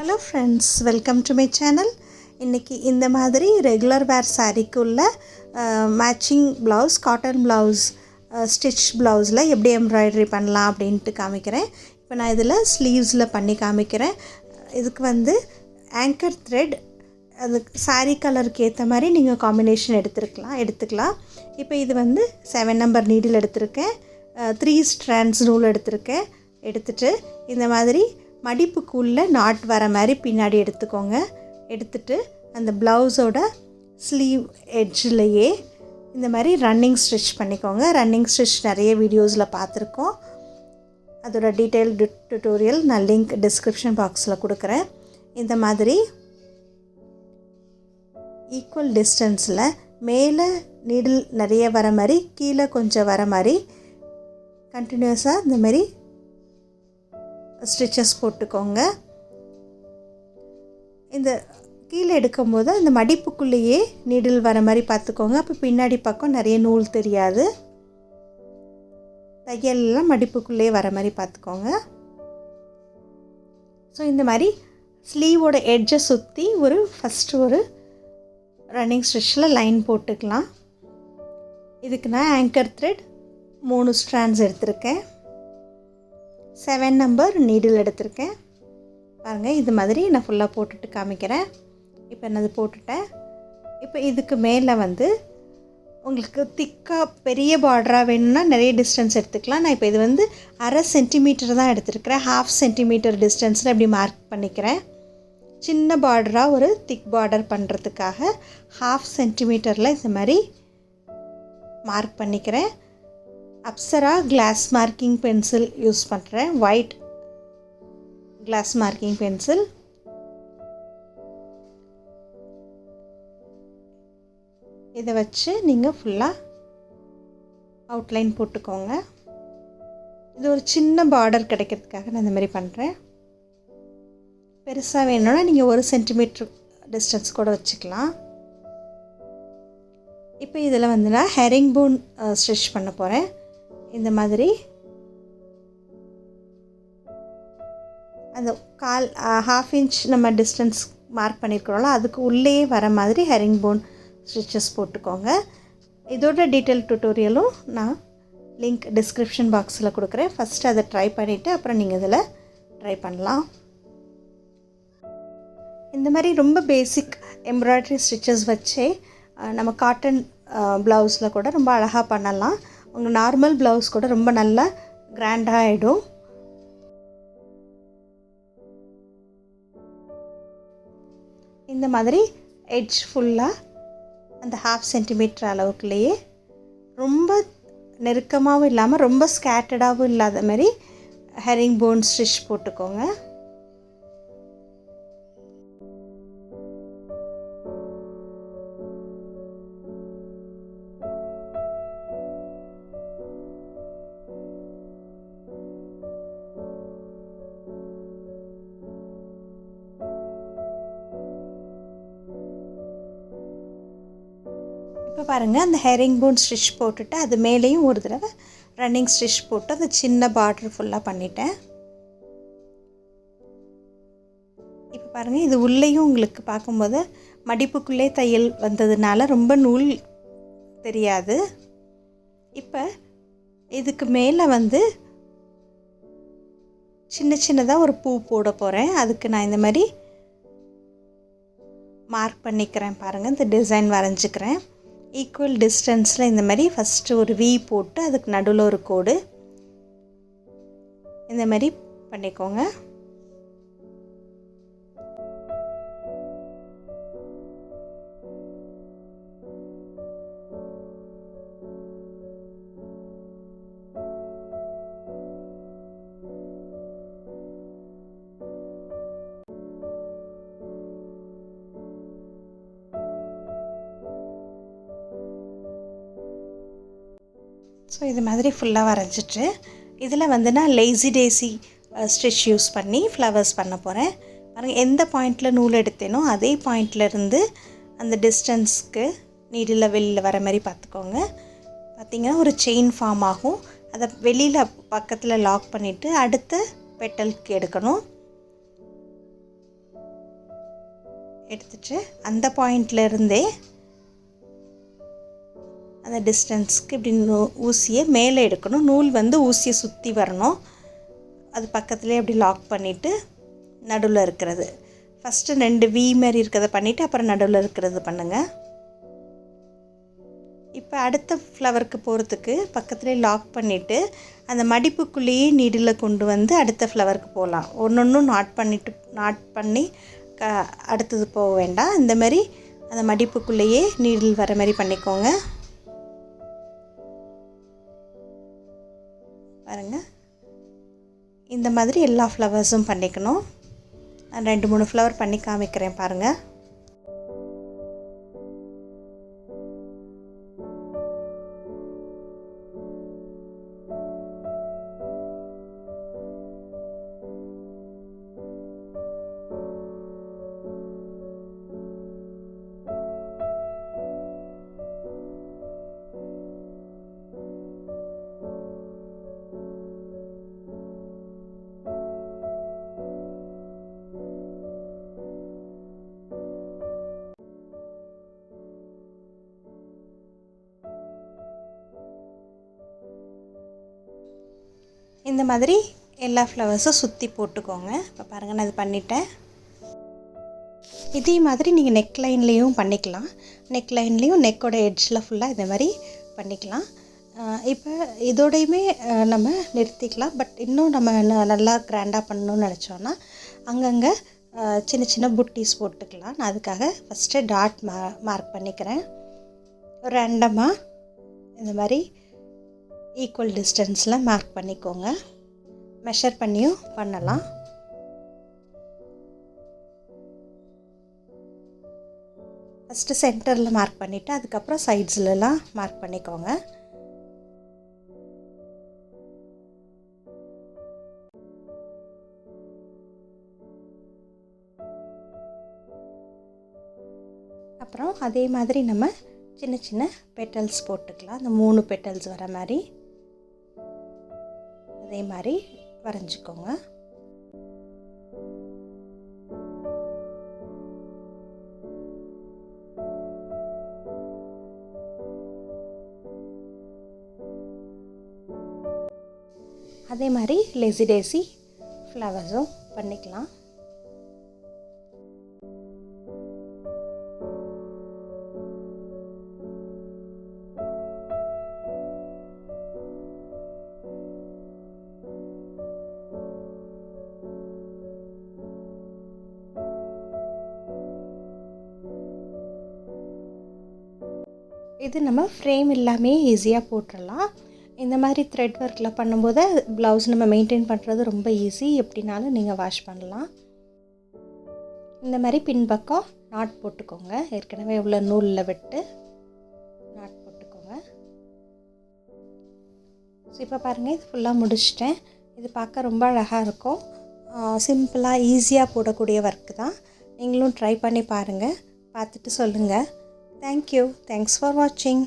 Hello friends, welcome to my channel. இன்றைக்கி இந்த மாதிரி ரெகுலர் வேர் சாரீக்குள்ள matching blouse, cotton blouse, stitch ப்ளவுஸில் எப்படி எம்ப்ராய்டரி பண்ணலாம் அப்படின்ட்டு காமிக்கிறேன். இப்போ நான் இதில் ஸ்லீவ்ஸில் பண்ணி காமிக்கிறேன். இதுக்கு ஆங்கர் த்ரெட், அது சாரீ கலருக்கு ஏற்ற மாதிரி நீங்கள் காம்பினேஷன் எடுத்துக்கலாம். இப்போ இது 7 நம்பர் நீடில் எடுத்திருக்கேன். 3 ஸ்ட்ராண்ட்ஸ் நூல் எடுத்துட்டு இந்த மாதிரி மடிப்புக்குள்ளே நாட் வர மாதிரி பின்னாடி எடுத்துக்கோங்க. எடுத்துட்டு அந்த ப்ளவுஸோட ஸ்லீவ் எட்ஜ்லேயே இந்த மாதிரி ரன்னிங் ஸ்டிச் பண்ணிக்கோங்க. ரன்னிங் ஸ்டிச் நிறைய வீடியோஸில் பார்த்துருக்கோம். அதோட டீட்டெயில் டியூட்டோரியல் நான் லிங்க் டிஸ்கிரிப்ஷன் பாக்ஸில் கொடுக்குறேன். இந்த மாதிரி ஈக்குவல் டிஸ்டன்ஸில் மேலே நீடில் நிறைய வர மாதிரி, கீழே கொஞ்சம் வர மாதிரி கண்டினியூஸாக இந்த மாதிரி ஸ்டிச்சஸ் போட்டுக்கோங்க. இந்த கீழே எடுக்கும்போது அந்த மடிப்புக்குள்ளேயே நீடில் வர மாதிரி பார்த்துக்கோங்க. அப்போ பின்னாடி பக்கம் நிறைய நூல் தெரியாது. தையல்லாம் மடிப்புக்குள்ளேயே வர மாதிரி பார்த்துக்கோங்க. ஸோ இந்த மாதிரி ஸ்லீவோட எட்ஜை சுற்றி ஃபஸ்ட்டு ஒரு ரன்னிங் ஸ்டிச்சில் லைன் போட்டுக்கலாம். இதுக்கு நான் ஆங்கர் த்ரெட் 3 ஸ்ட்ராண்ட்ஸ் எடுத்திருக்கேன். 7 நம்பர் நீடில் எடுத்திருக்கேன். பாருங்கள், இது மாதிரி நான் ஃபுல்லாக போட்டுட்டு காமிக்கிறேன். இப்போ நான் அது போட்டுட்டேன். இப்போ இதுக்கு மேலே உங்களுக்கு திக்காக பெரிய பார்டராக வேணும்னா நிறைய டிஸ்டன்ஸ் எடுத்துக்கலாம். நான் இப்போ இது 1/2 சென்டிமீட்டர் தான் எடுத்துருக்கிறேன். 1/2 சென்டிமீட்டர் டிஸ்டன்ஸில் இப்படி மார்க் பண்ணிக்கிறேன். சின்ன பார்டராக ஒரு திக் பார்டர் பண்ணுறதுக்காக 1/2 சென்டிமீட்டரில் இந்த மாதிரி மார்க் பண்ணிக்கிறேன். Apsara glass marking pencil use பண்ணுறேன். White glass marking pencil. இதை வச்சு நீங்கள் ஃபுல்லாக அவுட்லைன் போட்டுக்கோங்க. இது ஒரு சின்ன பார்டர் கிடைக்கிறதுக்காக நான் இந்த மாதிரி பண்ணுறேன். பெருசாக வேணும்னா நீங்கள் 1 சென்டிமீட்டர் டிஸ்டன்ஸ் கூட வச்சுக்கலாம். இப்போ இதில் நான் ஹெரிங்போன் ஸ்டிச் பண்ண போகிறேன். இந்த மாதிரி அந்த 1/2 இன்ச் நம்ம டிஸ்டன்ஸ் மார்க் பண்ணியிருக்கிறோம்ல, அதுக்கு உள்ளேயே வர மாதிரி ஹெரிங்போன் ஸ்டிச்சஸ் போட்டுக்கோங்க. இதோட டீட்டெயில் டியூட்டோரியலும் நான் லிங்க் டிஸ்கிரிப்ஷன் பாக்ஸில் கொடுக்குறேன். ஃபஸ்ட்டு அதை ட்ரை பண்ணிவிட்டு அப்புறம் நீங்கள் இதில் ட்ரை பண்ணலாம். இந்த மாதிரி ரொம்ப பேசிக் எம்ப்ராய்டரி ஸ்டிச்சஸ் வச்சே நம்ம காட்டன் ப்ளவுஸில் கூட ரொம்ப அழகாக பண்ணலாம். உங்கள் நார்மல் ப்ளவுஸ் கூட ரொம்ப நல்லா கிராண்டாக ஆகிடும். இந்த மாதிரி எட்ஜ் ஃபுல்லாக அந்த 1/2 சென்டிமீட்டர் அளவுக்குள்ளேயே ரொம்ப நெருக்கமாகவும் இல்லாமல் ரொம்ப ஸ்கேட்டர்டாகவும் இல்லாத மாதிரி ஹெரிங்போன் ஸ்டிச் போட்டுக்கோங்க. இப்போ பாருங்கள், அந்த ஹெரிங்போன் ஸ்டிச் போட்டுட்டு அது மேலேயும் ஒரு தடவை ரன்னிங் ஸ்டிச் போட்டு அந்த சின்ன பார்டர் ஃபுல்லாக பண்ணிட்டேன். இப்போ பாருங்கள், இது உள்ளேயும் உங்களுக்கு பார்க்கும்போது மடிப்புக்குள்ளே தையல் வந்ததுனால ரொம்ப நூல் தெரியாது. இப்போ இதுக்கு மேலே சின்ன சின்னதாக ஒரு பூ போட போகிறேன். அதுக்கு நான் இந்த மாதிரி மார்க் பண்ணிக்கிறேன். பாருங்கள், இந்த டிசைன் வரைஞ்சிக்கிறேன். ஈக்குவல் டிஸ்டன்ஸில் இந்த மாதிரி ஃபஸ்ட்டு ஒரு வி போட்டு அதுக்கு நடுவில் ஒரு கோடு இந்த மாதிரி பண்ணிக்கோங்க. ஸோ இது மாதிரி ஃபுல்லாக வரைஞ்சிட்டு இதில் நான் லேசி டேசி ஸ்டிச் யூஸ் பண்ணி ஃப்ளவர்ஸ் பண்ண போகிறேன். பாருங்கள், எந்த பாயிண்டில் நூல் எடுத்தேனோ அதே பாயிண்ட்லேருந்து அந்த டிஸ்டன்ஸ்க்கு நீடில் வெளியில் வர மாதிரி பார்த்துக்கோங்க. பார்த்திங்கன்னா ஒரு செயின் ஃபார்ம் ஆகும். அதை வெளியில் பக்கத்தில் லாக் பண்ணிவிட்டு அடுத்த பெட்டலுக்கு எடுக்கணும். எடுத்துட்டு அந்த பாயிண்ட்லேருந்தே அந்த டிஸ்டன்ஸ்க்கு இப்படி ஊசியை மேலே எடுக்கணும். நூல் வந்து ஊசியை சுற்றி வரணும். அது பக்கத்துலேயே அப்படி லாக் பண்ணிவிட்டு நடுவில் இருக்கிறது ஃபஸ்ட்டு 2 வி மாதிரி இருக்கிறத பண்ணிவிட்டு அப்புறம் நடுவில் இருக்கிறது பண்ணுங்கள். இப்போ அடுத்த ஃப்ளவருக்கு போகிறதுக்கு பக்கத்துலேயே லாக் பண்ணிவிட்டு அந்த மடிப்புக்குள்ளேயே நீடில் கொண்டு வந்து அடுத்த ஃப்ளவருக்கு போகலாம். ஒன்று நாட் பண்ணி அடுத்தது போக வேண்டாம். இந்த மாதிரி அந்த மடிப்புக்குள்ளேயே நீடில் வர மாதிரி பண்ணிக்கோங்க. பாருங்கள், இந்த மாதிரி எல்லா ஃப்ளவர்ஸும் பண்ணிக்கணும். நான் 2-3 ஃப்ளவர் பண்ணி காமிக்கிறேன் பாருங்கள். இந்த மாதிரி எல்லா ஃப்ளவர்ஸும் சுற்றி போட்டுக்கோங்க. இப்போ பாருங்கள், நான் இது பண்ணிட்டேன். இதே மாதிரி நீங்கள் நெக் லைன்லேயும் பண்ணிக்கலாம். நெக் லைன்லேயும் நெக்கோட எட்ஜில் ஃபுல்லாக இந்த மாதிரி பண்ணிக்கலாம். இப்போ இதோடையுமே நம்ம நிறுத்திக்கலாம். பட் இன்னும் நம்ம நல்லா கிராண்டாக பண்ணணும்னு நினச்சோன்னா அங்கங்கே சின்ன சின்ன புட்டீஸ் போட்டுக்கலாம். நான் அதுக்காக ஃபஸ்ட்டு டாட் மார்க் பண்ணிக்கிறேன். ரேண்டமாக இந்த மாதிரி ஈக்குவல் டிஸ்டன்ஸில் மார்க் பண்ணிக்கோங்க. மெஷர் பண்ணியும் பண்ணலாம். ஃபஸ்ட்டு சென்டரில் மார்க் பண்ணிவிட்டு அதுக்கப்புறம் சைட்ஸ்லலாம் மார்க் பண்ணிக்கோங்க. அப்புறம் அதே மாதிரி நம்ம சின்ன சின்ன பெட்டல்ஸ் போட்டுக்கலாம். அந்த 3 பெட்டல்ஸ் வர மாதிரி அதே மாதிரி வரைஞ்சிக்கோங்க. அதே மாதிரி லேசி டேசி ஃப்ளவர்ஸும் பண்ணிக்கலாம். இது நம்ம ஃப்ரேம் இல்லாமே ஈஸியாக போட்டுடலாம். இந்த மாதிரி த்ரெட் ஒர்க்கில் பண்ணும்போது ப்ளவுஸ் நம்ம மெயின்டைன் பண்ணுறது ரொம்ப ஈஸி. எப்படினாலும் நீங்கள் வாஷ் பண்ணலாம். இந்த மாதிரி பின்பக்கம் நாட் போட்டுக்கோங்க. ஏற்கனவே உள்ள நூலில் விட்டு நாட் போட்டுக்கோங்க. ஸோ இப்போ பாருங்கள், இது ஃபுல்லாக முடிச்சிட்டேன். இது பார்க்க ரொம்ப அழகாக இருக்கும். சிம்பிளாக ஈஸியாக போடக்கூடிய ஒர்க்கு தான். நீங்களும் ட்ரை பண்ணி பாருங்கள். பார்த்துட்டு சொல்லுங்கள். Thank you. Thanks for watching.